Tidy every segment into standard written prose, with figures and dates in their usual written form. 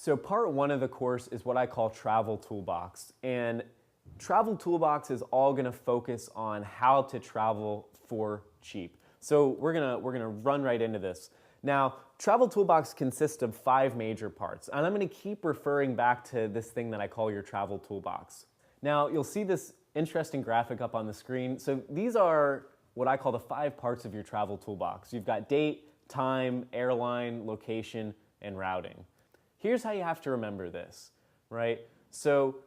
So part one of the course is what I call Travel Toolbox. And Travel Toolbox is all gonna focus on how to travel for cheap. So we're gonna run right into this. Now, Travel Toolbox consists of 5 major parts, and I'm gonna keep referring back to this thing that I call your Travel Toolbox. Now, you'll see this interesting graphic up on the screen. So these are what I call the 5 parts of your Travel Toolbox. You've got date, time, airline, location, and routing. Here's how you have to remember this, right? So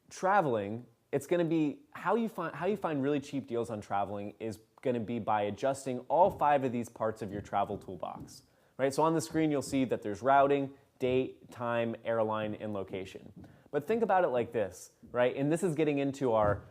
traveling, it's going to be how you find really cheap deals on traveling is going to be by adjusting all 5 of these parts of your Travel Toolbox, right? So on the screen you'll see that there's routing, date, time, airline, and location. But think about it like this, right? And this is getting into our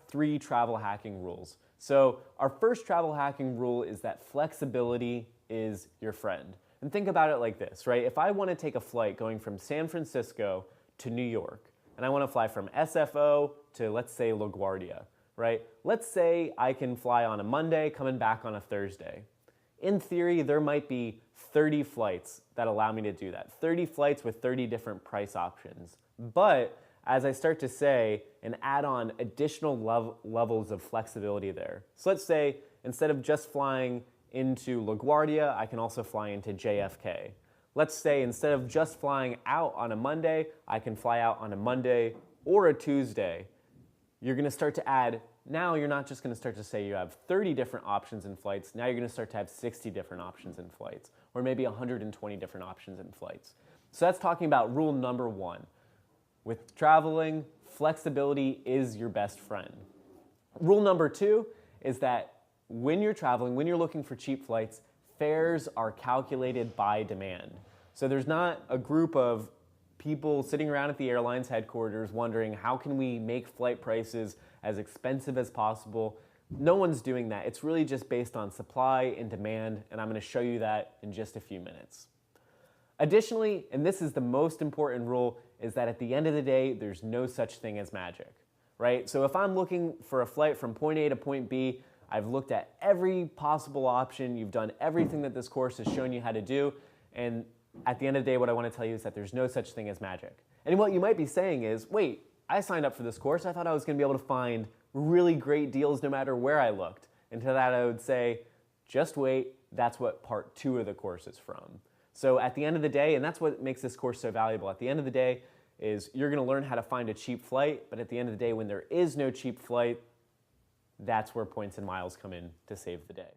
3 travel hacking rules. So our first travel hacking rule is that flexibility is your friend. And think about it like this, right? If I want to take a flight going from San Francisco to New York, and I want to fly from SFO to, let's say, LaGuardia, right? Let's say I can fly on a Monday, coming back on a Thursday. In theory, there might be 30 flights that allow me to do that. 30 flights with 30 different price options. But as I start to say, and add on additional levels of flexibility there. So let's say instead of just flying into LaGuardia, I can also fly into JFK. Let's say instead of just flying out on a Monday, I can fly out on a Monday or a Tuesday. You're going to start to add, now you're not just going to start to say you have 30 different options in flights, now you're going to start to have 60 different options in flights, or maybe 120 different options in flights. So that's talking about rule number 1. With traveling, flexibility is your best friend. Rule number 2 is that when you're traveling, when you're looking for cheap flights, fares are calculated by demand. So there's not a group of people sitting around at the airline's headquarters wondering how can we make flight prices as expensive as possible. No one's doing that. It's really just based on supply and demand, and I'm going to show you that in just a few minutes. Additionally, and this is the most important rule, is that at the end of the day, there's no such thing as magic, right? So if I'm looking for a flight from point A to point B, I've looked at every possible option, you've done everything that this course has shown you how to do, and at the end of the day, what I want to tell you is that there's no such thing as magic. And what you might be saying is, wait, I signed up for this course, I thought I was going to be able to find really great deals no matter where I looked. And to that I would say, just wait, that's what part 2 of the course is from. So at the end of the day, and that's what makes this course so valuable, at the end of the day is you're going to learn how to find a cheap flight, but at the end of the day when there is no cheap flight, that's where points and miles come in to save the day.